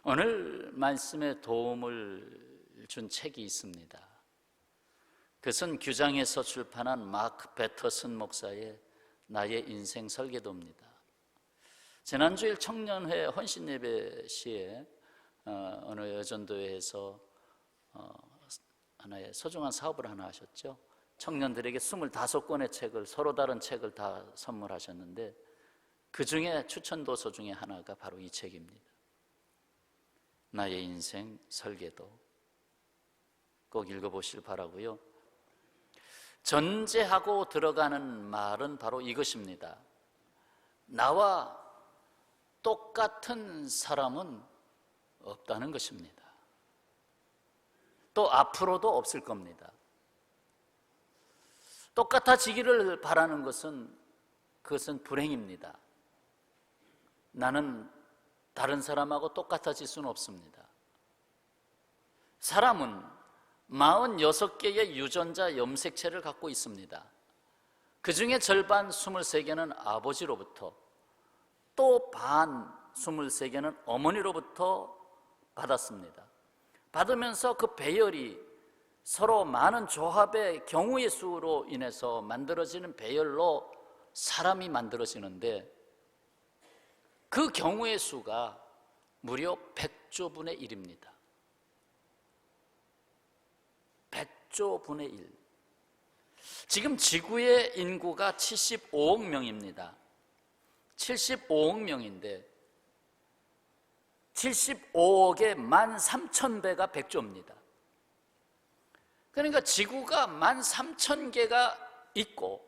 오늘 말씀에 도움을 준 책이 있습니다. 그것은 규장에서 출판한 마크 배터슨 목사의 나의 인생 설계도입니다. 지난주일 청년회 헌신예배 시에 어느 여전도회에서 하나의 소중한 사업을 하나 하셨죠. 청년들에게 25권의 책을, 서로 다른 책을 다 선물하셨는데 그 중에 추천도서 중에 하나가 바로 이 책입니다. 나의 인생 설계도. 꼭 읽어보시길 바라고요. 전제하고 들어가는 말은 바로 이것입니다. 나와 똑같은 사람은 없다는 것입니다. 또 앞으로도 없을 겁니다. 똑같아지기를 바라는 그것은 불행입니다. 나는 다른 사람하고 똑같아질 수는 없습니다. 사람은 46개의 유전자 염색체를 갖고 있습니다. 그 중에 절반 23개는 아버지로부터, 또 반 23개는 어머니로부터 받았습니다. 받으면서 그 배열이 서로 많은 조합의 경우의 수로 인해서 만들어지는 배열로 사람이 만들어지는데 그 경우의 수가 무려 100조분의 1입니다. 100조분의 1. 지금 지구의 인구가 75억 명입니다. 75억 명인데 75억의 13,000배가 100조입니다. 그러니까 지구가 13,000개가 있고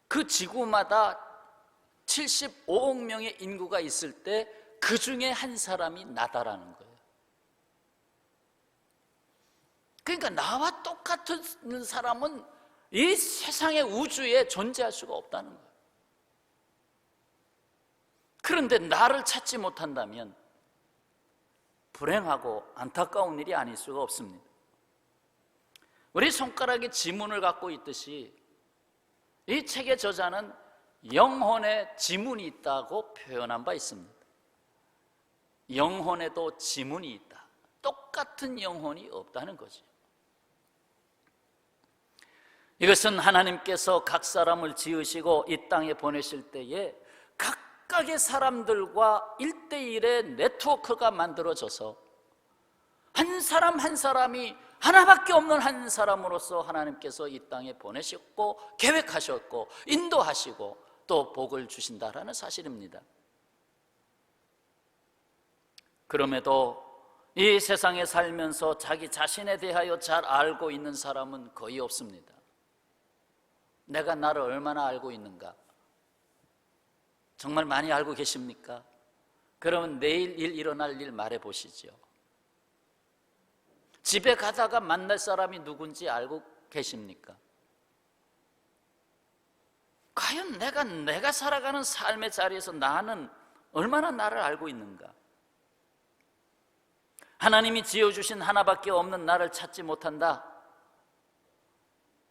그 지구마다 75억 명의 인구가 있을 때 그 중에 한 사람이 나다라는 거예요. 그러니까 나와 똑같은 사람은 이 세상의 우주에 존재할 수가 없다는 거예요. 그런데 나를 찾지 못한다면 불행하고 안타까운 일이 아닐 수가 없습니다. 우리 손가락에 지문을 갖고 있듯이 이 책의 저자는 영혼에 지문이 있다고 표현한 바 있습니다. 영혼에도 지문이 있다. 똑같은 영혼이 없다는 거죠. 이것은 하나님께서 각 사람을 지으시고 이 땅에 보내실 때에 각각의 사람들과 1대1의 네트워크가 만들어져서 한 사람 한 사람이 하나밖에 없는 한 사람으로서 하나님께서 이 땅에 보내셨고 계획하셨고 인도하시고 또 복을 주신다라는 사실입니다. 그럼에도 이 세상에 살면서 자기 자신에 대하여 잘 알고 있는 사람은 거의 없습니다. 내가 나를 얼마나 알고 있는가? 정말 많이 알고 계십니까? 그러면 내일 일어날 일 말해보시죠. 집에 가다가 만날 사람이 누군지 알고 계십니까? 과연 내가 살아가는 삶의 자리에서 나는 얼마나 나를 알고 있는가? 하나님이 지어주신 하나밖에 없는 나를 찾지 못한다.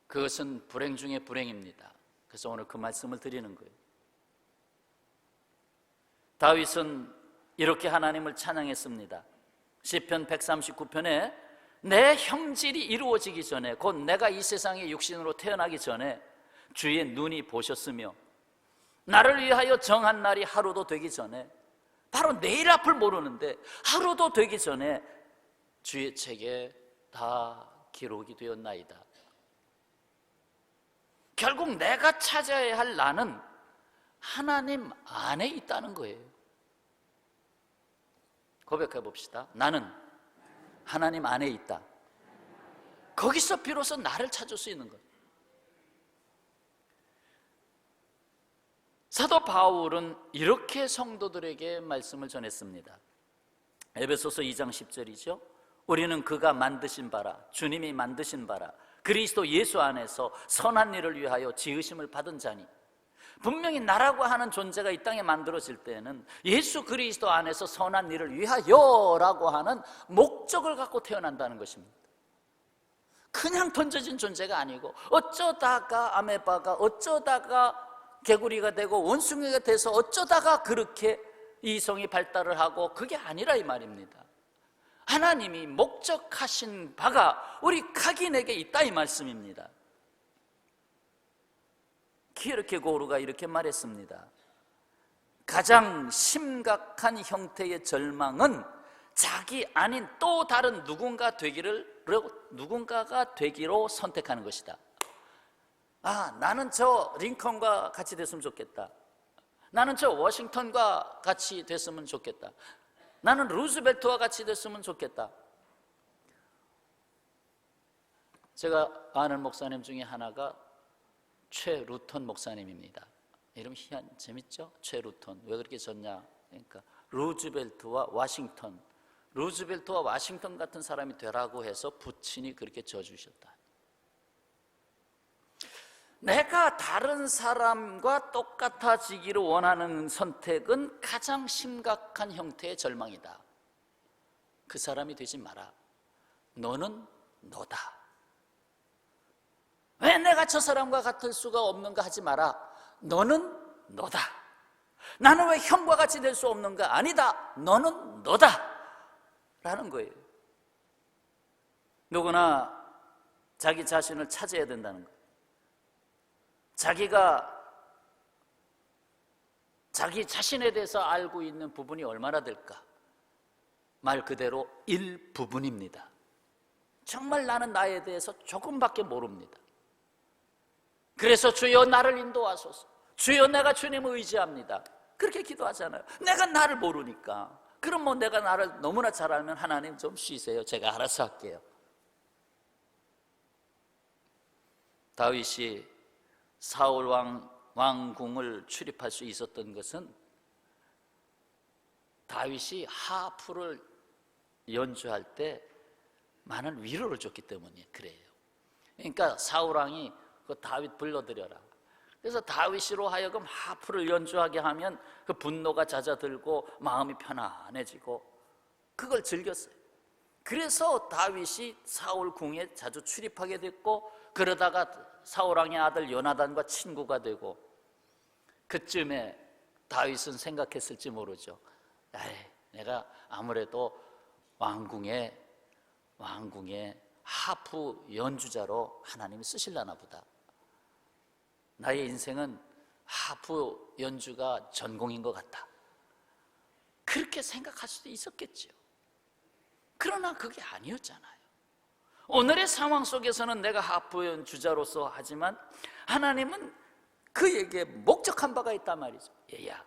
그것은 불행 중에 불행입니다. 그래서 오늘 그 말씀을 드리는 거예요. 다윗은 이렇게 하나님을 찬양했습니다. 시편 139편에 내 형질이 이루어지기 전에, 곧 내가 이 세상에 육신으로 태어나기 전에 주의 눈이 보셨으며 나를 위하여 정한 날이 하루도 되기 전에, 바로 내일 앞을 모르는데 하루도 되기 전에 주의 책에 다 기록이 되었나이다. 결국 내가 찾아야 할 나는 하나님 안에 있다는 거예요. 고백해 봅시다. 나는 하나님 안에 있다. 거기서 비로소 나를 찾을 수 있는 거예요. 사도 바울은 이렇게 성도들에게 말씀을 전했습니다. 에베소서 2장 10절이죠. 우리는 그가 만드신 바라, 주님이 만드신 바라, 그리스도 예수 안에서 선한 일을 위하여 지으심을 받은 자니. 분명히 나라고 하는 존재가 이 땅에 만들어질 때는 예수 그리스도 안에서 선한 일을 위하여라고 하는 목적을 갖고 태어난다는 것입니다. 그냥 던져진 존재가 아니고 어쩌다가 아메바가 어쩌다가 개구리가 되고 원숭이가 돼서 어쩌다가 그렇게 이성이 발달을 하고, 그게 아니라 이 말입니다. 하나님이 목적하신 바가 우리 각인에게 있다 이 말씀입니다. 키르케고르가 이렇게 말했습니다. 가장 심각한 형태의 절망은 자기 아닌 또 다른 누군가가 되기로 선택하는 것이다. 나는 저 링컨과 같이 됐으면 좋겠다. 나는 저 워싱턴과 같이 됐으면 좋겠다. 나는 루즈벨트와 같이 됐으면 좋겠다. 제가 아는 목사님 중에 하나가 최 루턴 목사님입니다. 이름 재밌죠? 최 루턴. 왜 그렇게 졌냐? 그러니까 루즈벨트와 와싱턴, 루즈벨트와 와싱턴 같은 사람이 되라고 해서 부친이 그렇게 져주셨다. 내가 다른 사람과 똑같아지기를 원하는 선택은 가장 심각한 형태의 절망이다. 그 사람이 되지 마라. 너는 너다. 왜 내가 저 사람과 같을 수가 없는가 하지 마라. 너는 너다. 나는 왜 형과 같이 될 수 없는가? 아니다. 너는 너다. 라는 거예요. 누구나 자기 자신을 찾아야 된다는 거예요. 자기가 자기 자신에 대해서 알고 있는 부분이 얼마나 될까? 말 그대로 일부분입니다. 정말 나는 나에 대해서 조금밖에 모릅니다. 그래서 주여 나를 인도하소서. 주여 내가 주님을 의지합니다. 그렇게 기도하잖아요. 내가 나를 모르니까. 그럼 뭐 내가 나를 너무나 잘 알면 하나님 좀 쉬세요. 제가 알아서 할게요. 다윗이 사울 왕궁을 출입할 수 있었던 것은 다윗이 하프를 연주할 때 많은 위로를 줬기 때문에 그래요. 그러니까 사울 왕이 그 다윗 불러들여라. 그래서 다윗으로 하여금 하프를 연주하게 하면 그 분노가 잦아들고 마음이 편안해지고 그걸 즐겼어요. 그래서 다윗이 사울 궁에 자주 출입하게 됐고, 그러다가 사울 왕의 아들 요나단과 친구가 되고, 그쯤에 다윗은 생각했을지 모르죠. 내가 아무래도 왕궁에 하프 연주자로 하나님이 쓰실라나 보다. 나의 인생은 하프 연주가 전공인 것 같다. 그렇게 생각할 수도 있었겠죠. 그러나 그게 아니었잖아요. 오늘의 상황 속에서는 내가 하프 연주자로서 하지만 하나님은 그에게 목적한 바가 있단 말이죠. 얘야,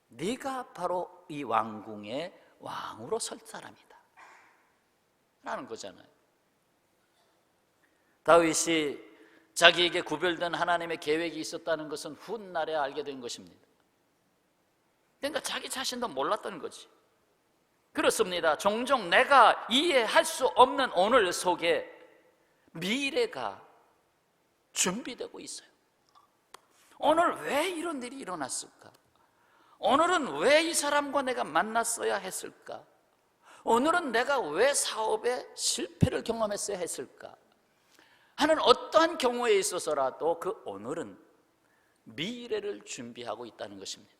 네가 바로 이 왕궁의 왕으로 설 사람이다 라는 거잖아요. 다윗이 자기에게 구별된 하나님의 계획이 있었다는 것은 훗날에 알게 된 것입니다. 그러니까 자기 자신도 몰랐던 거지. 그렇습니다. 종종 내가 이해할 수 없는 오늘 속에 미래가 준비되고 있어요. 오늘 왜 이런 일이 일어났을까? 오늘은 왜 이 사람과 내가 만났어야 했을까? 오늘은 내가 왜 사업에 실패를 경험했어야 했을까? 하는 어떠한 경우에 있어서라도 그 오늘은 미래를 준비하고 있다는 것입니다.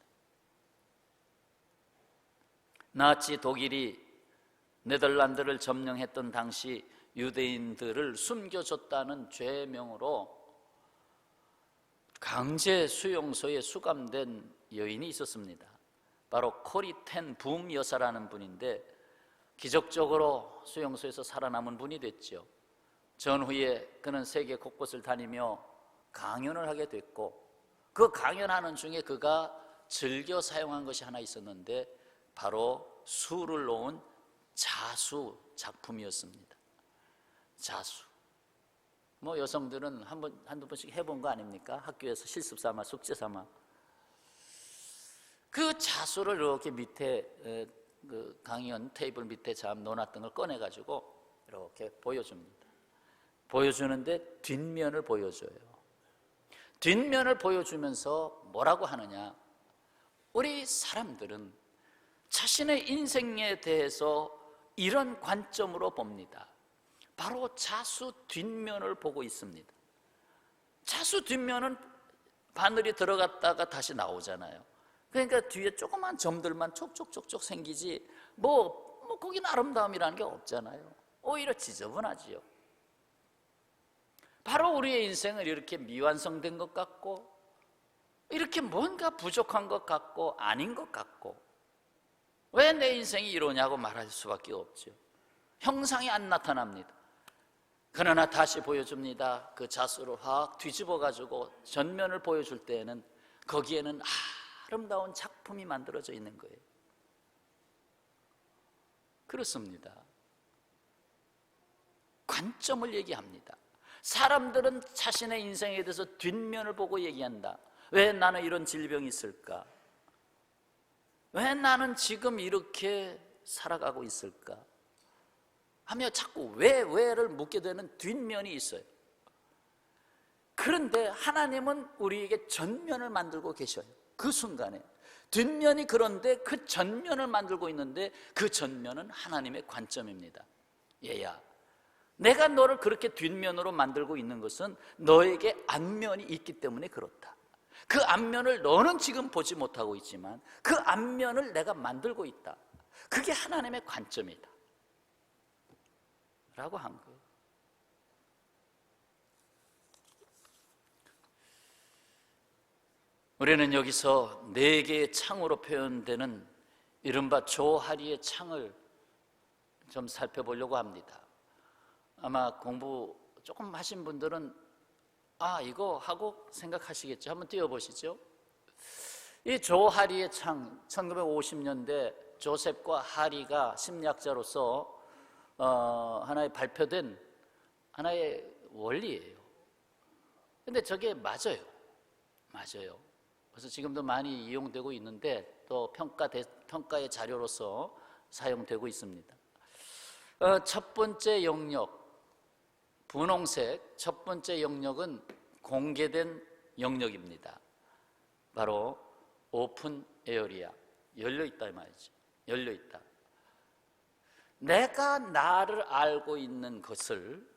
나치 독일이 네덜란드를 점령했던 당시 유대인들을 숨겨줬다는 죄명으로 강제 수용소에 수감된 여인이 있었습니다. 바로 코리텐 붐 여사라는 분인데 기적적으로 수용소에서 살아남은 분이 됐죠. 전후에 그는 세계 곳곳을 다니며 강연을 하게 됐고, 그 강연하는 중에 그가 즐겨 사용한 것이 하나 있었는데 바로 수를 놓은 자수 작품이었습니다. 자수. 뭐 여성들은 한두 번씩 해본 거 아닙니까? 학교에서 실습 삼아, 숙제 삼아. 그 자수를 이렇게 밑에 그 강연 테이블 밑에 놓아놨던 걸 꺼내가지고 이렇게 보여줍니다. 보여주는데 뒷면을 보여줘요. 뒷면을 보여주면서 뭐라고 하느냐? 우리 사람들은 자신의 인생에 대해서 이런 관점으로 봅니다. 바로 자수 뒷면을 보고 있습니다. 자수 뒷면은 바늘이 들어갔다가 다시 나오잖아요. 그러니까 뒤에 조그만 점들만 촉촉촉촉 생기지 뭐 거긴 아름다움이라는 게 없잖아요. 오히려 지저분하지요. 바로 우리의 인생을 이렇게 미완성된 것 같고, 이렇게 뭔가 부족한 것 같고 아닌 것 같고, 왜 내 인생이 이러냐고 말할 수밖에 없죠. 형상이 안 나타납니다. 그러나 다시 보여줍니다. 그 자수를 확 뒤집어가지고 전면을 보여줄 때에는 거기에는 아름다운 작품이 만들어져 있는 거예요. 그렇습니다. 관점을 얘기합니다. 사람들은 자신의 인생에 대해서 뒷면을 보고 얘기한다. 왜 나는 이런 질병이 있을까? 왜 나는 지금 이렇게 살아가고 있을까? 하며 자꾸 왜를 묻게 되는 뒷면이 있어요. 그런데 하나님은 우리에게 전면을 만들고 계셔요. 그 순간에 뒷면이, 그런데 그 전면을 만들고 있는데 그 전면은 하나님의 관점입니다. 얘야, 내가 너를 그렇게 뒷면으로 만들고 있는 것은 너에게 앞면이 있기 때문에 그렇다. 그 앞면을 너는 지금 보지 못하고 있지만 그 앞면을 내가 만들고 있다. 그게 하나님의 관점이다 라고 한 거예요. 우리는 여기서 4개의 창으로 표현되는 이른바 조하리의 창을 좀 살펴보려고 합니다. 아마 공부 조금 하신 분들은 이거 하고 생각하시겠죠. 한번 띄워보시죠. 이 조하리의 창, 1950년대 조셉과 하리가 심리학자로서 하나의 발표된 하나의 원리예요. 근데 저게 맞아요. 그래서 지금도 많이 이용되고 있는데 또 평가의 자료로서 사용되고 있습니다. 첫 번째 영역, 분홍색 첫 번째 영역은 공개된 영역입니다. 바로 오픈 에어리아, 열려있다 이 말이죠. 열려있다. 내가 나를 알고 있는 것을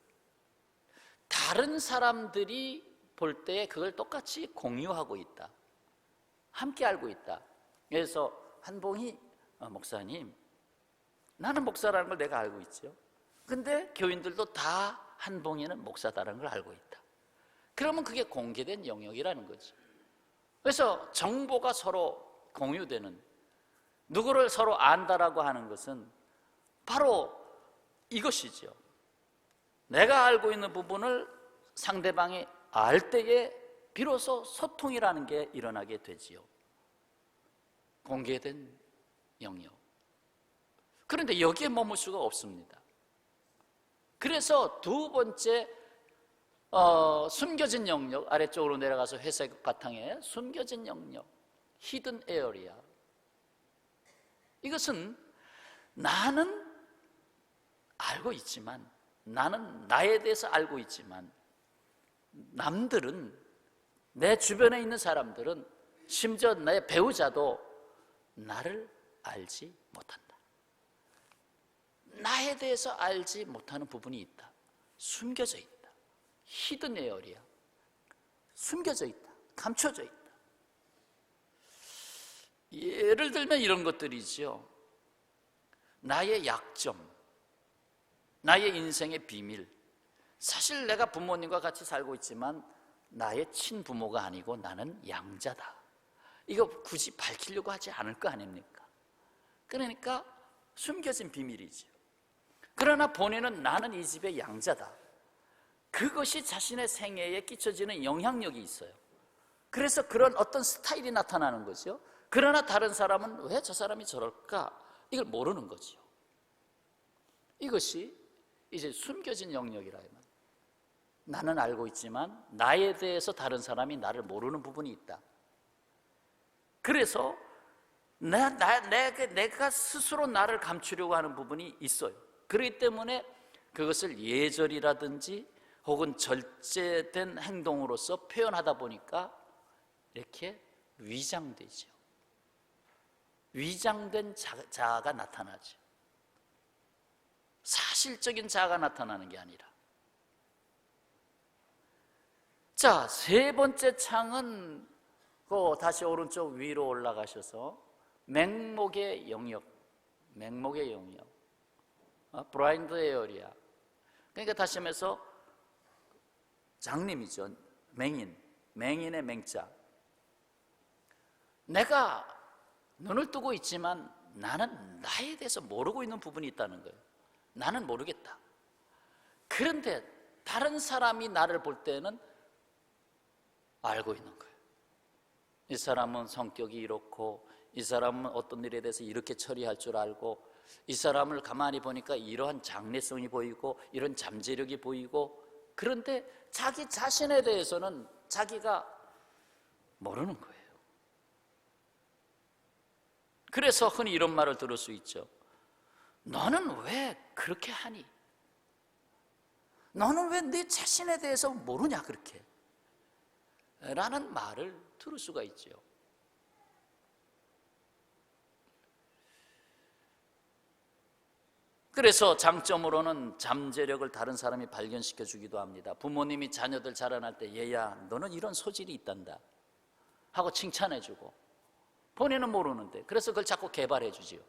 다른 사람들이 볼 때 그걸 똑같이 공유하고 있다. 함께 알고 있다. 그래서 한봉이 목사님, 나는 목사라는 걸 내가 알고 있죠. 근데 교인들도 다 한봉이는 목사다라는 걸 알고 있다. 그러면 그게 공개된 영역이라는 거죠. 그래서 정보가 서로 공유되는, 누구를 서로 안다라고 하는 것은 바로 이것이죠. 내가 알고 있는 부분을 상대방이 알 때에 비로소 소통이라는 게 일어나게 되지요. 공개된 영역. 그런데 여기에 머물 수가 없습니다. 그래서 두 번째 숨겨진 영역, 아래쪽으로 내려가서 회색 바탕에 숨겨진 영역, 히든 에어리아. 이것은 나는 알고 있지만, 나는 나에 대해서 알고 있지만 남들은, 내 주변에 있는 사람들은, 심지어 내 배우자도 나를 알지 못한다. 나에 대해서 알지 못하는 부분이 있다. 숨겨져 있다. 히든 에어리아. 숨겨져 있다. 감춰져 있다. 예를 들면 이런 것들이죠. 나의 약점, 나의 인생의 비밀. 사실 내가 부모님과 같이 살고 있지만 나의 친부모가 아니고 나는 양자다. 이거 굳이 밝히려고 하지 않을 거 아닙니까? 그러니까 숨겨진 비밀이죠. 그러나 본인은 나는 이 집의 양자다. 그것이 자신의 생애에 끼쳐지는 영향력이 있어요. 그래서 그런 어떤 스타일이 나타나는 거죠. 그러나 다른 사람은 왜 저 사람이 저럴까? 이걸 모르는 거죠. 이것이 이제 숨겨진 영역이라. 나는 알고 있지만 나에 대해서 다른 사람이 나를 모르는 부분이 있다. 그래서 내가 스스로 나를 감추려고 하는 부분이 있어요. 그렇기 때문에 그것을 예절이라든지 혹은 절제된 행동으로서 표현하다 보니까 이렇게 위장되죠. 위장된 자아가 나타나죠. 사실적인 자아가 나타나는 게 아니라. 자, 세 번째 창은 다시 오른쪽 위로 올라가셔서 맹목의 영역, 맹목의 영역. 브라인드 에어리아. 그러니까 다시 말해서 장님이죠. 맹인의 맹자. 내가 눈을 뜨고 있지만 나는 나에 대해서 모르고 있는 부분이 있다는 거예요. 나는 모르겠다. 그런데 다른 사람이 나를 볼 때는 알고 있는 거예요. 이 사람은 성격이 이렇고, 이 사람은 어떤 일에 대해서 이렇게 처리할 줄 알고, 이 사람을 가만히 보니까 이러한 장래성이 보이고 이런 잠재력이 보이고, 그런데 자기 자신에 대해서는 자기가 모르는 거예요. 그래서 흔히 이런 말을 들을 수 있죠. 너는 왜 그렇게 하니? 너는 왜 네 자신에 대해서 모르냐 그렇게? 라는 말을 들을 수가 있죠. 그래서 장점으로는 잠재력을 다른 사람이 발견시켜 주기도 합니다. 부모님이 자녀들 자라날 때 얘야 너는 이런 소질이 있단다 하고 칭찬해 주고, 본인은 모르는데 그래서 그걸 자꾸 개발해 주지요.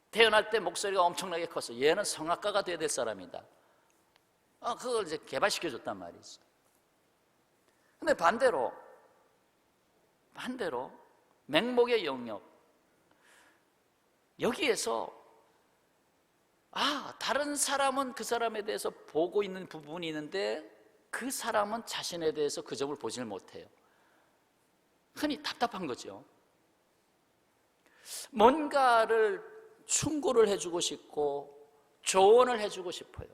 태어날 때 목소리가 엄청나게 컸어. 얘는 성악가가 돼야 될 사람이다. 그걸 이제 개발시켜 줬단 말이죠. 근데 반대로 맹목의 영역, 여기에서 다른 사람은 그 사람에 대해서 보고 있는 부분이 있는데 그 사람은 자신에 대해서 그 점을 보질 못해요. 흔히 답답한 거죠. 뭔가를 충고를 해주고 싶고 조언을 해주고 싶어요.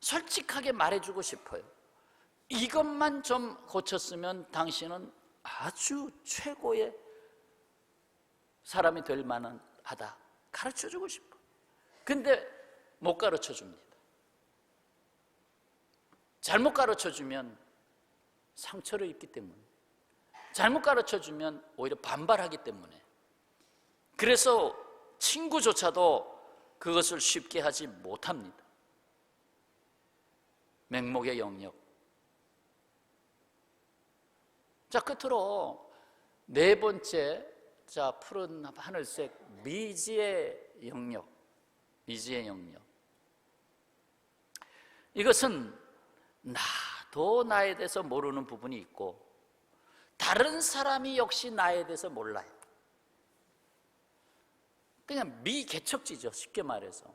솔직하게 말해주고 싶어요. 이것만 좀 고쳤으면 당신은 아주 최고의 사람이 될 만하다. 가르쳐주고 싶어. 근데 못 가르쳐줍니다. 잘못 가르쳐주면 상처를 입기 때문에, 잘못 가르쳐주면 오히려 반발하기 때문에, 그래서 친구조차도 그것을 쉽게 하지 못합니다. 맹목의 영역. 자, 끝으로 네 번째, 푸른 하늘색 미지의 영역. 미지의 영역. 이것은 나도 나에 대해서 모르는 부분이 있고 다른 사람이 역시 나에 대해서 몰라요. 그냥 미개척지죠, 쉽게 말해서.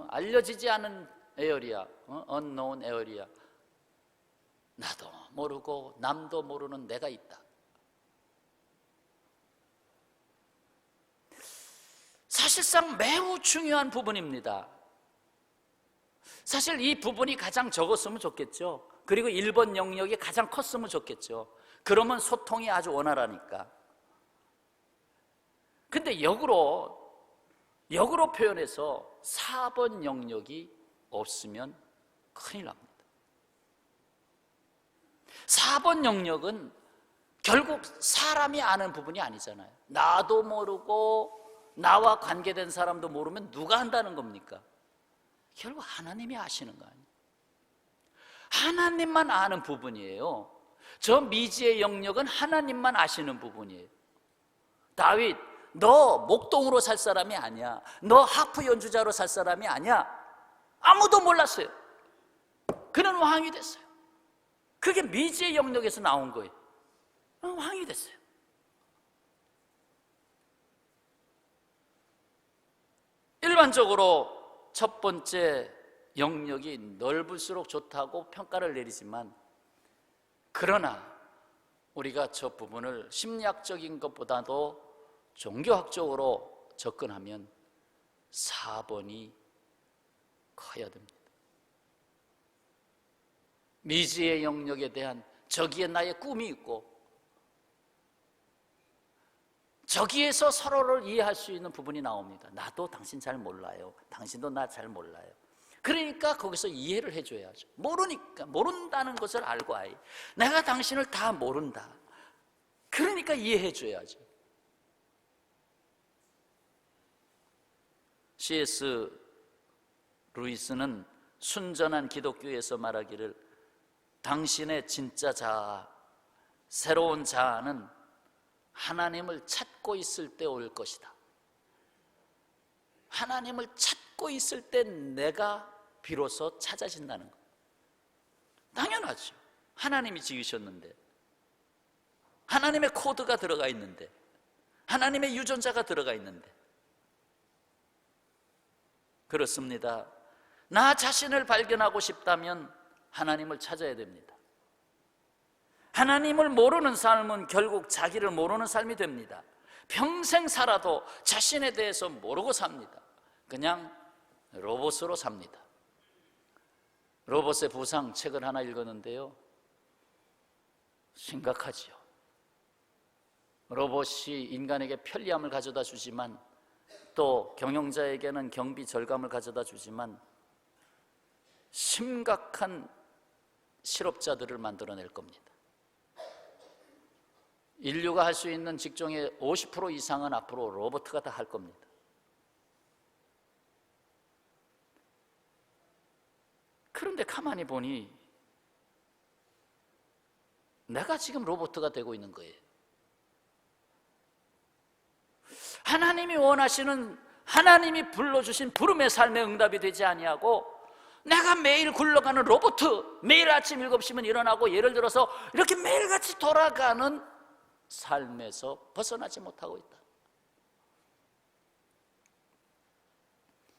알려지지 않은 에어리아, unknown 에어리아. 나도 모르고 남도 모르는 내가 있다. 사실상 매우 중요한 부분입니다. 사실 이 부분이 가장 적었으면 좋겠죠. 그리고 1번 영역이 가장 컸으면 좋겠죠. 그러면 소통이 아주 원활하니까. 근데 역으로 표현해서 4번 영역이 없으면 큰일 납니다. 4번 영역은 결국 사람이 아는 부분이 아니잖아요. 나도 모르고 나와 관계된 사람도 모르면 누가 한다는 겁니까? 결국 하나님이 아시는 거 아니에요. 하나님만 아는 부분이에요. 저 미지의 영역은 하나님만 아시는 부분이에요. 다윗, 너 목동으로 살 사람이 아니야. 너 하프 연주자로 살 사람이 아니야. 아무도 몰랐어요. 그는 왕이 됐어요. 그게 미지의 영역에서 나온 거예요. 왕이 됐어요. 일반적으로 첫 번째 영역이 넓을수록 좋다고 평가를 내리지만, 그러나 우리가 저 부분을 심리학적인 것보다도 종교학적으로 접근하면 4번이 커야 됩니다. 미지의 영역에 대한 저기에 나의 꿈이 있고 저기에서 서로를 이해할 수 있는 부분이 나옵니다. 나도 당신 잘 몰라요. 당신도 나 잘 몰라요. 그러니까 거기서 이해를 해줘야죠. 모르니까, 모른다는 것을 알고 내가 당신을 다 모른다. 그러니까 이해해줘야죠. C.S. 루이스는 순전한 기독교에서 말하기를, 당신의 진짜 자아, 새로운 자아는 하나님을 찾고 있을 때 올 것이다. 하나님을 찾고 있을 때 내가 비로소 찾아진다는 것. 당연하죠. 하나님이 지으셨는데, 하나님의 코드가 들어가 있는데, 하나님의 유전자가 들어가 있는데. 그렇습니다. 나 자신을 발견하고 싶다면 하나님을 찾아야 됩니다. 하나님을 모르는 삶은 결국 자기를 모르는 삶이 됩니다. 평생 살아도 자신에 대해서 모르고 삽니다. 그냥 로봇으로 삽니다. 로봇의 부상 책을 하나 읽었는데요, 심각하지요. 로봇이 인간에게 편리함을 가져다 주지만, 또 경영자에게는 경비 절감을 가져다 주지만 심각한 실업자들을 만들어낼 겁니다. 인류가 할 수 있는 직종의 50% 이상은 앞으로 로봇가 다 할 겁니다. 그런데 가만히 보니 내가 지금 로봇가 되고 있는 거예요. 하나님이 원하시는, 하나님이 불러주신 부름의 삶의 응답이 되지 아니하고 내가 매일 굴러가는 로봇, 매일 아침 7시면 일어나고 예를 들어서 이렇게 매일같이 돌아가는 삶에서 벗어나지 못하고 있다.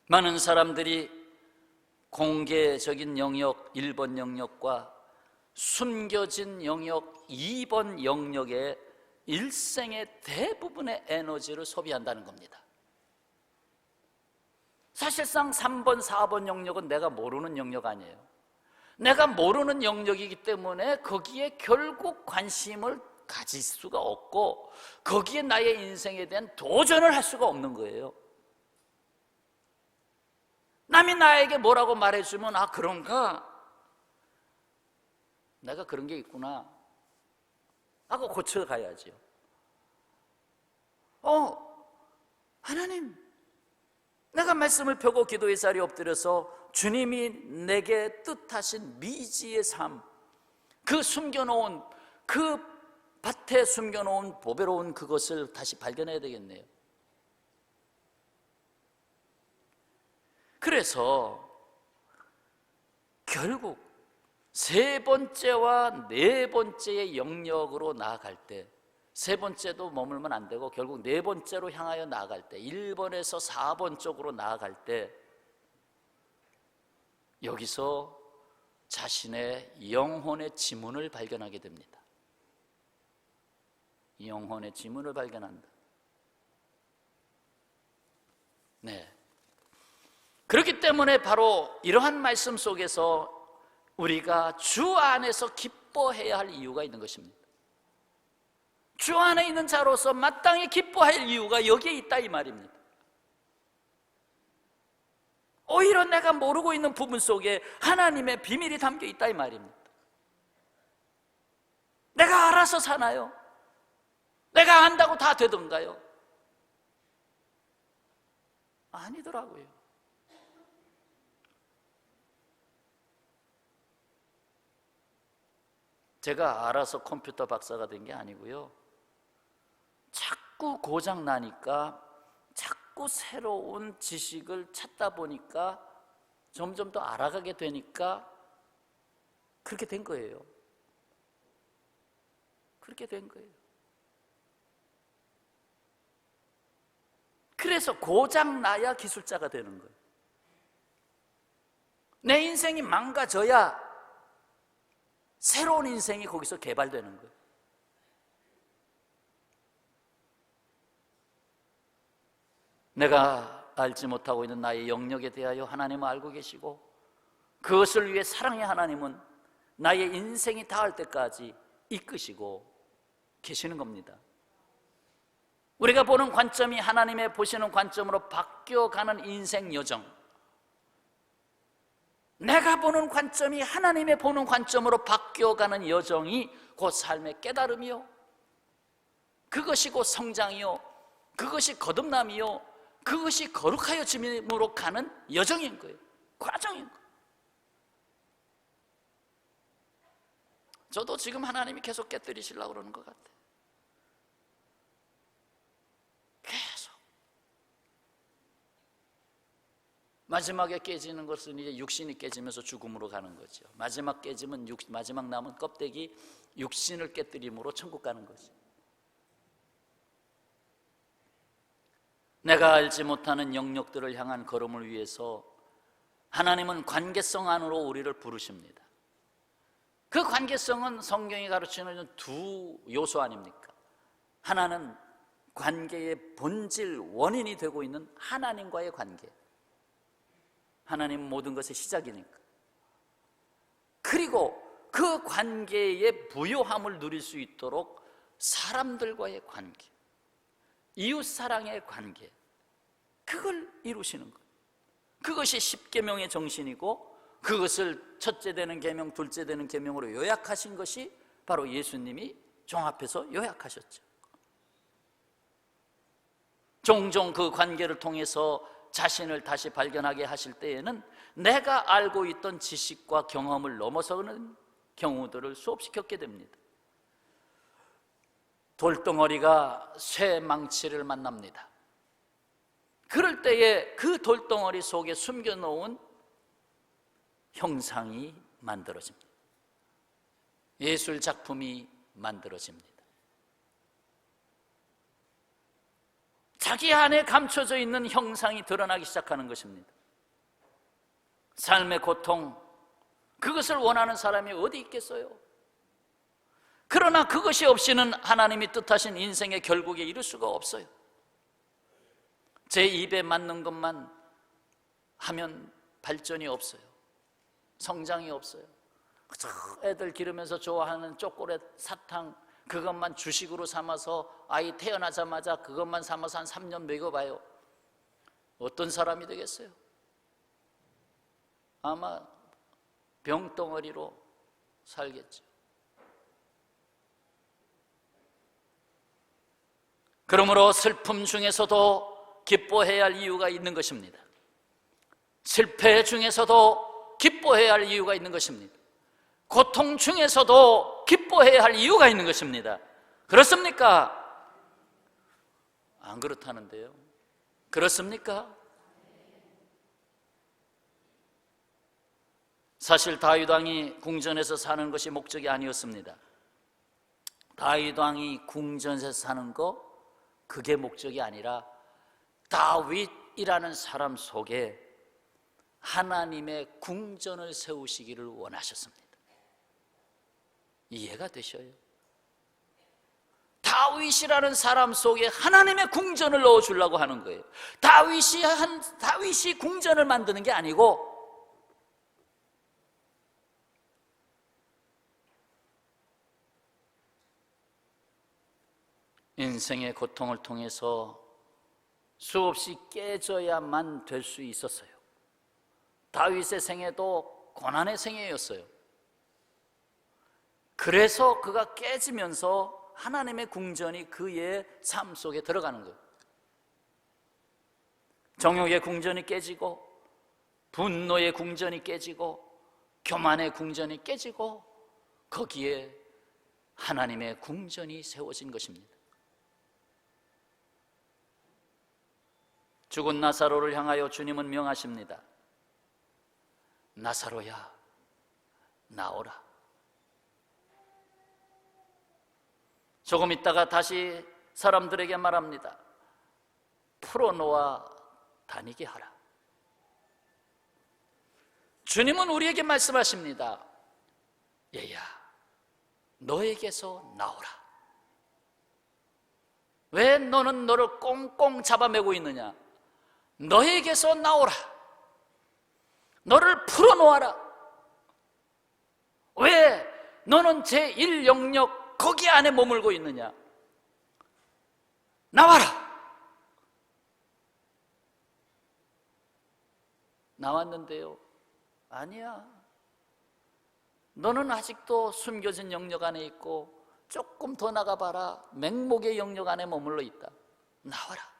많은 사람들이 공개적인 영역 1번 영역과 숨겨진 영역 2번 영역에 일생의 대부분의 에너지를 소비한다는 겁니다. 사실상 3번, 4번 영역은 내가 모르는 영역 아니에요. 내가 모르는 영역이기 때문에 거기에 결국 관심을 가질 수가 없고 거기에 나의 인생에 대한 도전을 할 수가 없는 거예요. 남이 나에게 뭐라고 말해주면 아, 그런가? 내가 그런 게 있구나 하고 고쳐가야죠. 하나님, 내가 말씀을 펴고 기도의 자리에 엎드려서 주님이 내게 뜻하신 미지의 삶, 그 숨겨놓은, 그 밭에 숨겨놓은 보배로운 그것을 다시 발견해야 되겠네요. 그래서 결국 세 번째와 네 번째의 영역으로 나아갈 때, 세 번째도 머물면 안 되고 결국 네 번째로 향하여 나아갈 때, 1번에서 4번 쪽으로 나아갈 때 여기서 자신의 영혼의 지문을 발견하게 됩니다. 영혼의 지문을 발견한다. 네. 그렇기 때문에 바로 이러한 말씀 속에서 우리가 주 안에서 기뻐해야 할 이유가 있는 것입니다. 주 안에 있는 자로서 마땅히 기뻐할 이유가 여기에 있다 이 말입니다. 오히려 내가 모르고 있는 부분 속에 하나님의 비밀이 담겨 있다 이 말입니다. 내가 알아서 사나요? 내가 안다고 다 되던가요? 아니더라고요. 제가 알아서 컴퓨터 박사가 된 게 아니고요, 자꾸 고장 나니까 자꾸 새로운 지식을 찾다 보니까 점점 더 알아가게 되니까 그렇게 된 거예요. 그렇게 된 거예요. 그래서 고장 나야 기술자가 되는 거예요. 내 인생이 망가져야 새로운 인생이 거기서 개발되는 거예요. 내가 알지 못하고 있는 나의 영역에 대하여 하나님은 알고 계시고 그것을 위해 사랑의 하나님은 나의 인생이 닿을 때까지 이끄시고 계시는 겁니다. 우리가 보는 관점이 하나님의 보시는 관점으로 바뀌어가는 인생 여정, 내가 보는 관점이 하나님의 보는 관점으로 바뀌어가는 여정이 곧 삶의 깨달음이요, 그것이 곧 성장이요, 그것이 거듭남이요, 그것이 거룩하여짐으로 가는 여정인 거예요. 과정인 거예요. 저도 지금 하나님이 계속 깨뜨리시려고 그러는 것 같아요. 마지막에 깨지는 것은 이제 육신이 깨지면서 죽음으로 가는 거죠. 마지막 깨지면 마지막 남은 껍데기 육신을 깨뜨림으로 천국 가는 거죠. 내가 알지 못하는 영역들을 향한 걸음을 위해서 하나님은 관계성 안으로 우리를 부르십니다. 그 관계성은 성경이 가르치는 두 요소 아닙니까? 하나는 관계의 본질, 원인이 되고 있는 하나님과의 관계. 하나님은 모든 것의 시작이니까. 그리고 그 관계의 부요함을 누릴 수 있도록 사람들과의 관계, 이웃사랑의 관계, 그걸 이루시는 거예요. 그것이 십계명의 정신이고, 그것을 첫째 되는 계명, 둘째 되는 계명으로 요약하신 것이 바로 예수님이 종합해서 요약하셨죠. 종종 그 관계를 통해서 자신을 다시 발견하게 하실 때에는 내가 알고 있던 지식과 경험을 넘어서는 경우들을 수없이 겪게 됩니다. 돌덩어리가 쇠망치를 만납니다. 그럴 때에 그 돌덩어리 속에 숨겨놓은 형상이 만들어집니다. 예술 작품이 만들어집니다. 자기 안에 감춰져 있는 형상이 드러나기 시작하는 것입니다. 삶의 고통, 그것을 원하는 사람이 어디 있겠어요? 그러나 그것이 없이는 하나님이 뜻하신 인생의 결국에 이룰 수가 없어요. 제 입에 맞는 것만 하면 발전이 없어요. 성장이 없어요. 애들 기르면서 좋아하는 초콜릿, 사탕, 그것만 주식으로 삼아서 아이 태어나자마자 그것만 삼아서 한 3년 먹여봐요. 어떤 사람이 되겠어요? 아마 병덩어리로 살겠죠. 그러므로 슬픔 중에서도 기뻐해야 할 이유가 있는 것입니다. 실패 중에서도 기뻐해야 할 이유가 있는 것입니다. 고통 중에서도 기뻐해야 할 이유가 있는 것입니다. 그렇습니까? 안 그렇다는데요. 그렇습니까? 사실 다윗 왕이 궁전에서 사는 것이 목적이 아니었습니다. 다윗 왕이 궁전에서 사는 거, 그게 목적이 아니라 다윗이라는 사람 속에 하나님의 궁전을 세우시기를 원하셨습니다. 이해가 되셔요? 다윗이라는 사람 속에 하나님의 궁전을 넣어주려고 하는 거예요. 다윗이 궁전을 만드는 게 아니고 인생의 고통을 통해서 수없이 깨져야만 될 수 있었어요. 다윗의 생애도 고난의 생애였어요. 그래서 그가 깨지면서 하나님의 궁전이 그의 삶 속에 들어가는 거예요. 정욕의 궁전이 깨지고, 분노의 궁전이 깨지고, 교만의 궁전이 깨지고, 거기에 하나님의 궁전이 세워진 것입니다. 죽은 나사로를 향하여 주님은 명하십니다. 나사로야, 나오라. 조금 있다가 다시 사람들에게 말합니다. 풀어놓아 다니게 하라. 주님은 우리에게 말씀하십니다. 얘야, 너에게서 나오라. 왜 너는 너를 꽁꽁 잡아매고 있느냐? 너에게서 나오라. 너를 풀어놓아라. 왜 너는 제1영역 거기 안에 머물고 있느냐? 나와라. 나왔는데요, 아니야. 너는 아직도 숨겨진 영역 안에 있고 조금 더 나가봐라. 맹목의 영역 안에 머물러 있다. 나와라.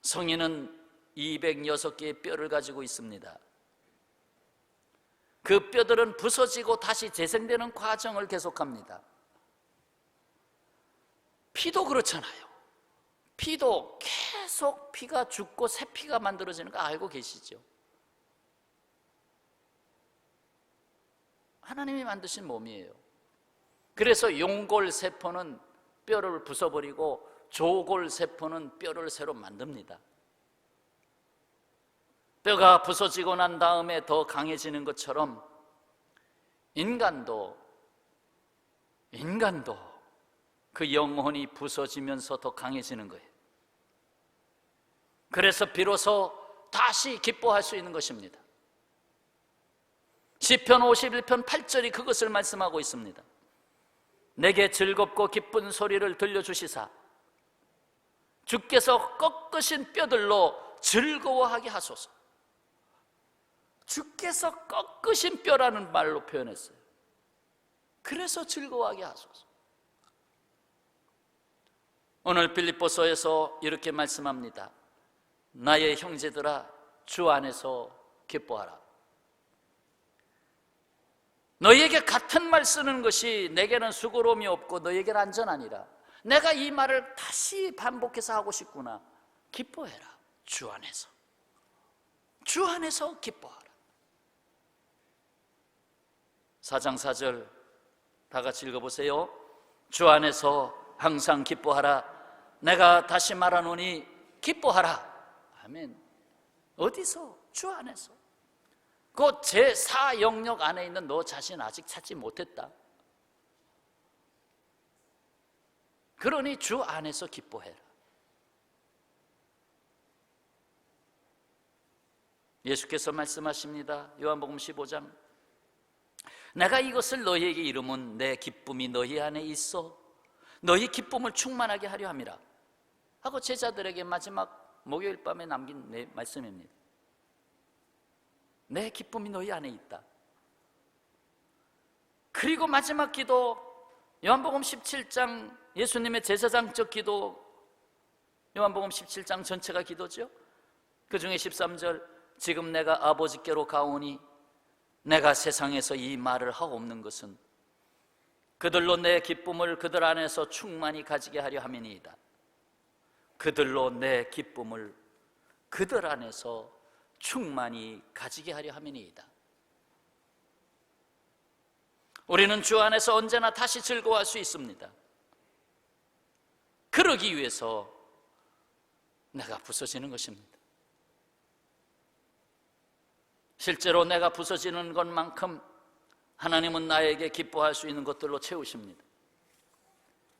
성인은 206개의 뼈를 가지고 있습니다. 그 뼈들은 부서지고 다시 재생되는 과정을 계속합니다. 피도 그렇잖아요. 피도 계속 피가 죽고 새 피가 만들어지는 거 알고 계시죠? 하나님이 만드신 몸이에요. 그래서 용골세포는 뼈를 부숴버리고 조골세포는 뼈를 새로 만듭니다. 뼈가 부서지고 난 다음에 더 강해지는 것처럼 인간도 그 영혼이 부서지면서 더 강해지는 거예요. 그래서 비로소 다시 기뻐할 수 있는 것입니다. 시편 51편 8절이 그것을 말씀하고 있습니다. 내게 즐겁고 기쁜 소리를 들려주시사 주께서 꺾으신 뼈들로 즐거워하게 하소서. 주께서 꺾으신 뼈라는 말로 표현했어요. 그래서 즐거워하게 하소서. 오늘 빌립보서에서 이렇게 말씀합니다. 나의 형제들아, 주 안에서 기뻐하라. 너희에게 같은 말 쓰는 것이 내게는 수고로움이 없고 너희에게는 안전하니라. 내가 이 말을 다시 반복해서 하고 싶구나. 기뻐해라. 주 안에서. 주 안에서 기뻐하라. 4장 4절 다 같이 읽어보세요. 주 안에서 항상 기뻐하라. 내가 다시 말하노니 기뻐하라. 아멘. 어디서? 주 안에서. 그 제4 영역 안에 있는 너 자신 아직 찾지 못했다. 그러니 주 안에서 기뻐해라. 예수께서 말씀하십니다. 요한복음 15장 내가 이것을 너희에게 이름은 내 기쁨이 너희 안에 있어 너희 기쁨을 충만하게 하려 함이라 하고 제자들에게 마지막 목요일 밤에 남긴 내 말씀입니다. 내 기쁨이 너희 안에 있다. 그리고 마지막 기도 요한복음 17장 예수님의 제사장적 기도 요한복음 17장 전체가 기도죠. 그 중에 13절 지금 내가 아버지께로 가오니 내가 세상에서 이 말을 하고 없는 것은 그들로 내 기쁨을 그들 안에서 충만히 가지게 하려 함이니이다. 그들로 내 기쁨을 그들 안에서 충만히 가지게 하려 함이니이다. 우리는 주 안에서 언제나 다시 즐거워할 수 있습니다. 그러기 위해서 내가 부서지는 것입니다. 실제로 내가 부서지는 것만큼 하나님은 나에게 기뻐할 수 있는 것들로 채우십니다.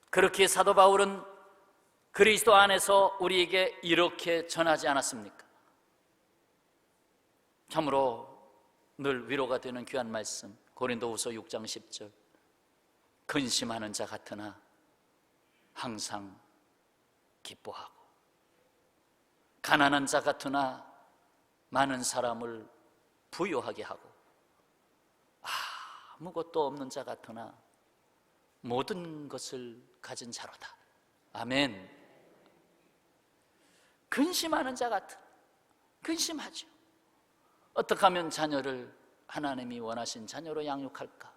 그렇게 사도 바울은 그리스도 안에서 우리에게 이렇게 전하지 않았습니까? 참으로 늘 위로가 되는 귀한 말씀 고린도후서 6장 10절 근심하는 자 같으나 항상 기뻐하고 가난한 자 같으나 많은 사람을 부유하게 하고 아무것도 없는 자 같으나 모든 것을 가진 자로다. 아멘. 근심하는 자 같은 근심하죠. 어떻게 하면 자녀를 하나님이 원하신 자녀로 양육할까?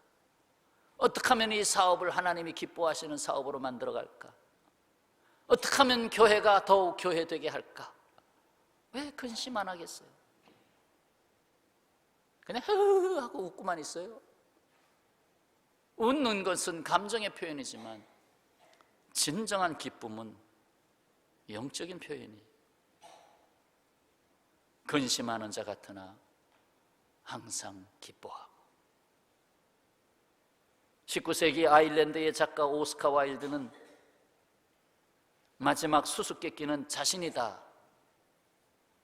어떻게 하면 이 사업을 하나님이 기뻐하시는 사업으로 만들어갈까? 어떻게 하면 교회가 더욱 교회되게 할까? 왜 근심 안 하겠어요? 그냥 흐흐흐 하고 웃고만 있어요. 웃는 것은 감정의 표현이지만 진정한 기쁨은 영적인 표현이. 근심하는 자 같으나 항상 기뻐하고. 19세기 아일랜드의 작가 오스카 와일드는 마지막 수수께끼는 자신이다.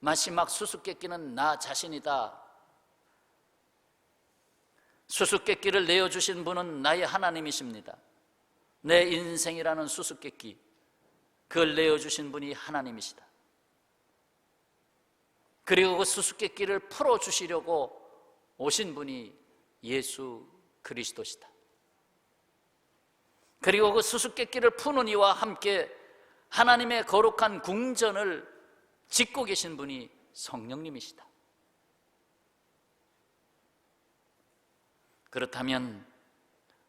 마지막 수수께끼는 나 자신이다. 수수께끼를 내어주신 분은 나의 하나님이십니다. 내 인생이라는 수수께끼, 그걸 내어주신 분이 하나님이시다. 그리고 그 수수께끼를 풀어주시려고 오신 분이 예수 그리스도시다. 그리고 그 수수께끼를 푸는 이와 함께 하나님의 거룩한 궁전을 짓고 계신 분이 성령님이시다. 그렇다면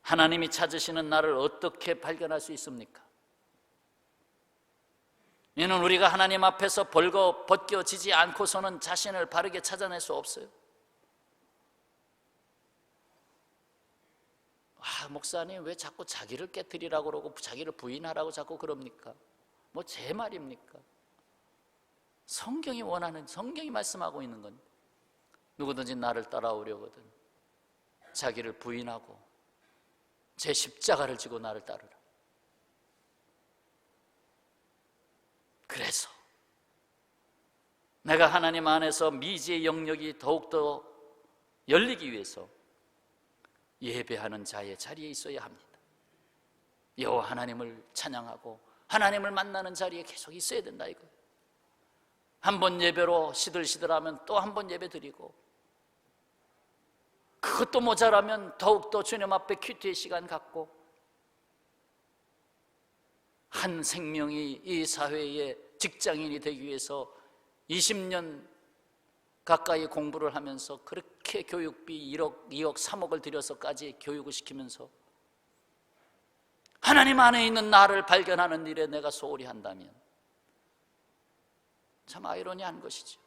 하나님이 찾으시는 나를 어떻게 발견할 수 있습니까? 이는 우리가 하나님 앞에서 벗겨지지 않고서는 자신을 바르게 찾아낼 수 없어요. 목사님 왜 자꾸 자기를 깨뜨리라고 그러고 자기를 부인하라고 자꾸 그럽니까? 뭐 제 말입니까? 성경이 말씀하고 있는 건 누구든지 나를 따라오려거든 자기를 부인하고 제 십자가를 지고 나를 따르라. 그래서 내가 하나님 안에서 미지의 영역이 더욱더 열리기 위해서 예배하는 자의 자리에 있어야 합니다. 여호와 하나님을 찬양하고 하나님을 만나는 자리에 계속 있어야 된다 이거예요. 한 번 예배로 시들시들하면 또 한 번 예배 드리고, 그것도 모자라면 더욱더 주님 앞에 큐티의 시간 갖고, 한 생명이 이 사회의 직장인이 되기 위해서 20년 가까이 공부를 하면서 그렇게 교육비 1억, 2억, 3억을 들여서까지 교육을 시키면서 하나님 안에 있는 나를 발견하는 일에 내가 소홀히 한다면 참 아이러니한 것이죠.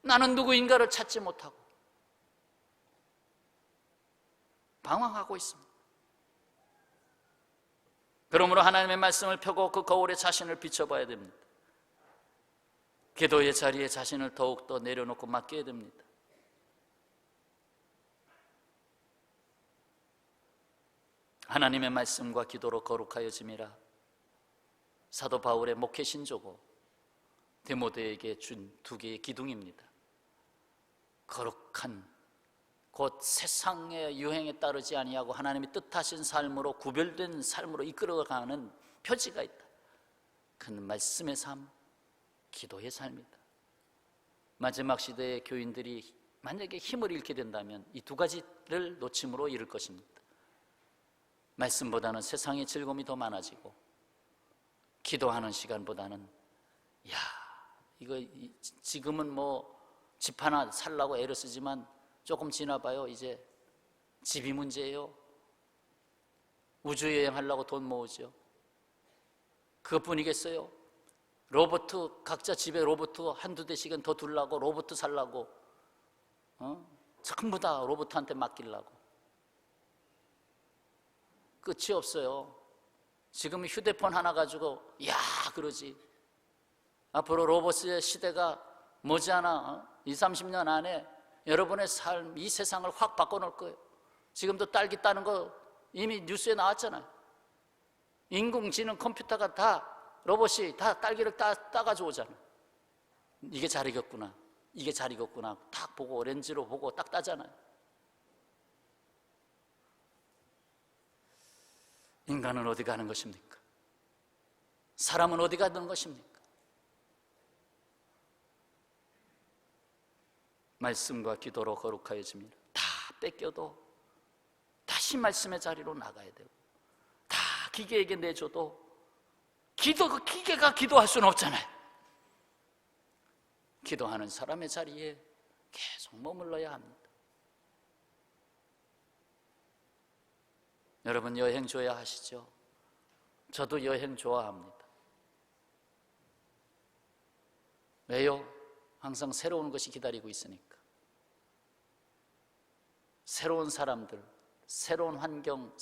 나는 누구인가를 찾지 못하고 방황하고 있습니다. 그러므로 하나님의 말씀을 펴고 그 거울에 자신을 비춰봐야 됩니다. 기도의 자리에 자신을 더욱더 내려놓고 맡겨야 됩니다. 하나님의 말씀과 기도로 거룩하여짐이라 사도 바울의 목회 신조고 디모데에게 준 두 개의 기둥입니다. 거룩한 곧 세상의 유행에 따르지 아니하고 하나님이 뜻하신 삶으로 구별된 삶으로 이끌어가는 표지가 있다. 그 말씀의 삶, 기도의 삶이다. 마지막 시대의 교인들이 만약에 힘을 잃게 된다면 이 두 가지를 놓침으로 이룰 것입니다. 말씀보다는 세상의 즐거움이 더 많아지고, 기도하는 시간보다는 이거 지금은 뭐 집 하나 살라고 애를 쓰지만 조금 지나봐요 이제 집이 문제예요. 우주여행하려고 돈 모으죠. 그것뿐이겠어요? 로봇, 각자 집에 로봇 한두 대씩은 더 두려고, 로봇 살라고, 전부 다 로봇한테 맡기려고. 끝이 없어요. 지금 휴대폰 하나 가지고 그러지. 앞으로 로봇의 시대가 머지않아 20-30년 안에 여러분의 삶, 이 세상을 확 바꿔놓을 거예요. 지금도 딸기 따는 거 이미 뉴스에 나왔잖아요. 인공지능 컴퓨터가 다, 로봇이 다 딸기를 따가지고 오잖아요. 이게 잘 익었구나, 이게 잘 익었구나 딱 보고 렌즈로 보고 딱 따잖아요. 인간은 어디 가는 것입니까? 사람은 어디 가는 것입니까? 말씀과 기도로 거룩하여집니다. 다 뺏겨도 다시 말씀의 자리로 나가야 되고, 다 기계에게 내줘도 그 기계가 기도할 수는 없잖아요. 기도하는 사람의 자리에 계속 머물러야 합니다. 여러분 여행 좋아하시죠? 저도 여행 좋아합니다. 왜요? 항상 새로운 것이 기다리고 있으니까. 새로운 사람들, 새로운 환경,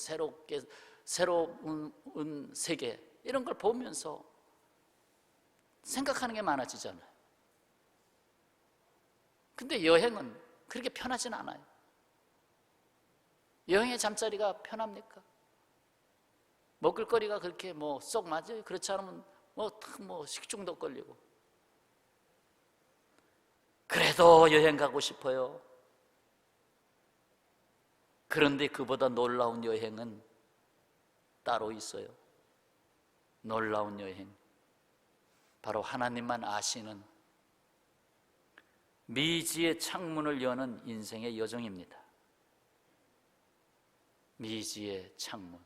새로운 세계, 이런 걸 보면서 생각하는 게 많아지잖아요. 근데 여행은 그렇게 편하진 않아요. 여행의 잠자리가 편합니까? 먹을 거리가 그렇게 쏙 맞아요? 그렇지 않으면 식중독 걸리고. 그래도 여행 가고 싶어요. 그런데 그보다 놀라운 여행은 따로 있어요. 놀라운 여행, 바로 하나님만 아시는 미지의 창문을 여는 인생의 여정입니다. 미지의 창문.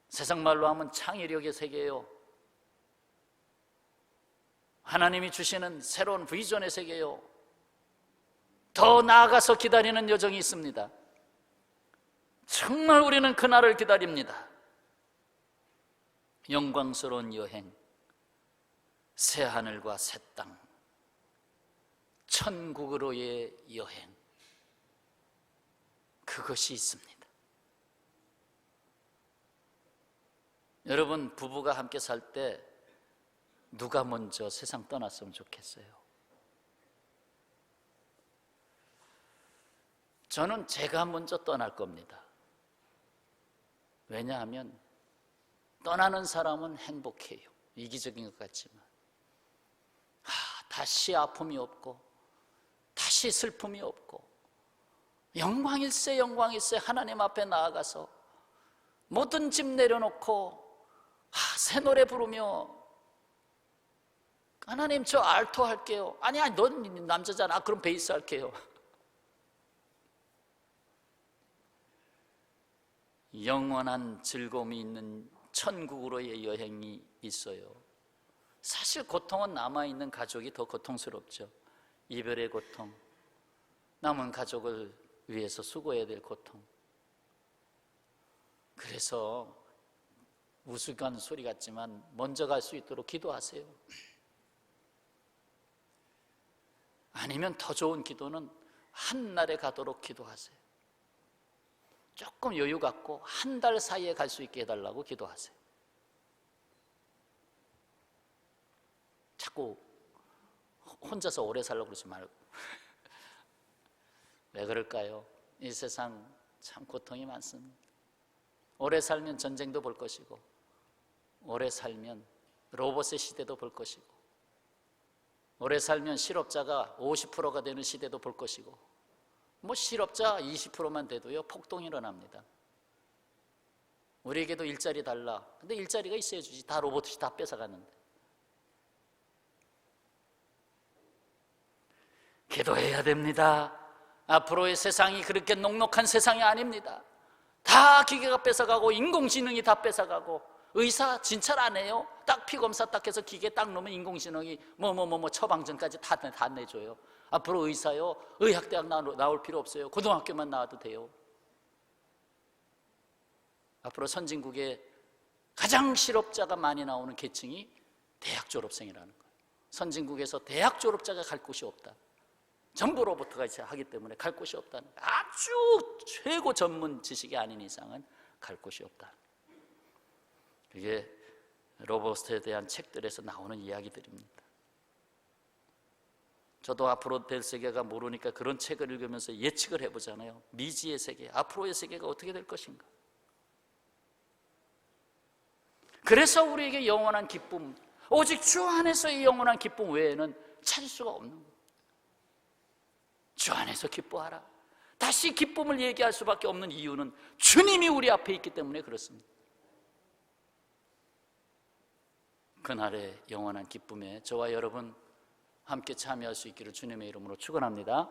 세상 말로 하면 창의력의 세계예요. 하나님이 주시는 새로운 비전의 세계예요. 더 나아가서 기다리는 여정이 있습니다. 정말 우리는 그날을 기다립니다. 영광스러운 여행, 새 하늘과 새 땅, 천국으로의 여행, 그것이 있습니다. 여러분, 부부가 함께 살 때 누가 먼저 세상 떠났으면 좋겠어요? 저는 제가 먼저 떠날 겁니다. 왜냐하면 떠나는 사람은 행복해요. 이기적인 것 같지만 다시 아픔이 없고 다시 슬픔이 없고 영광일세 영광일세 하나님 앞에 나아가서 모든 짐 내려놓고 새 노래 부르며 하나님 저 알토 할게요. 아니 넌 남자잖아. 그럼 베이스 할게요. 영원한 즐거움이 있는 천국으로의 여행이 있어요. 사실 고통은 남아있는 가족이 더 고통스럽죠. 이별의 고통, 남은 가족을 위해서 수고해야 될 고통. 그래서 우스꽝 소리 같지만 먼저 갈 수 있도록 기도하세요. 아니면 더 좋은 기도는 한 날에 가도록 기도하세요. 조금 여유 갖고 한 달 사이에 갈 수 있게 해달라고 기도하세요. 자꾸 혼자서 오래 살려고 그러지 말고. 왜 그럴까요? 이 세상 참 고통이 많습니다. 오래 살면 전쟁도 볼 것이고, 오래 살면 로봇의 시대도 볼 것이고, 오래 살면 실업자가 50%가 되는 시대도 볼 것이고, 실업자 20%만 돼도요 폭동이 일어납니다. 우리에게도 일자리 달라. 근데 일자리가 있어야 주지. 다 로봇이 다 뺏어가는데. 기도해야 됩니다. 앞으로의 세상이 그렇게 녹록한 세상이 아닙니다. 다 기계가 뺏어가고 인공지능이 다 뺏어가고, 의사 진찰 안 해요. 딱 피검사 딱 해서 기계 딱 놓으면 인공지능이 처방전까지 다 내줘요. 앞으로 의사요, 의학대학 나올 필요 없어요. 고등학교만 나와도 돼요. 앞으로 선진국에 가장 실업자가 많이 나오는 계층이 대학 졸업생이라는 거예요. 선진국에서 대학 졸업자가 갈 곳이 없다. 전부 로봇가 하기 때문에 갈 곳이 없다는 거예요. 아주 최고 전문 지식이 아닌 이상은 갈 곳이 없다. 그게 로봇에 대한 책들에서 나오는 이야기들입니다. 저도 앞으로 될 세계가 모르니까 그런 책을 읽으면서 예측을 해보잖아요. 미지의 세계, 앞으로의 세계가 어떻게 될 것인가. 그래서 우리에게 영원한 기쁨, 오직 주 안에서의 영원한 기쁨 외에는 찾을 수가 없는 거예요. 주 안에서 기뻐하라. 다시 기쁨을 얘기할 수밖에 없는 이유는 주님이 우리 앞에 있기 때문에 그렇습니다. 그날의 영원한 기쁨에 저와 여러분 함께 참여할 수 있기를 주님의 이름으로 축원합니다.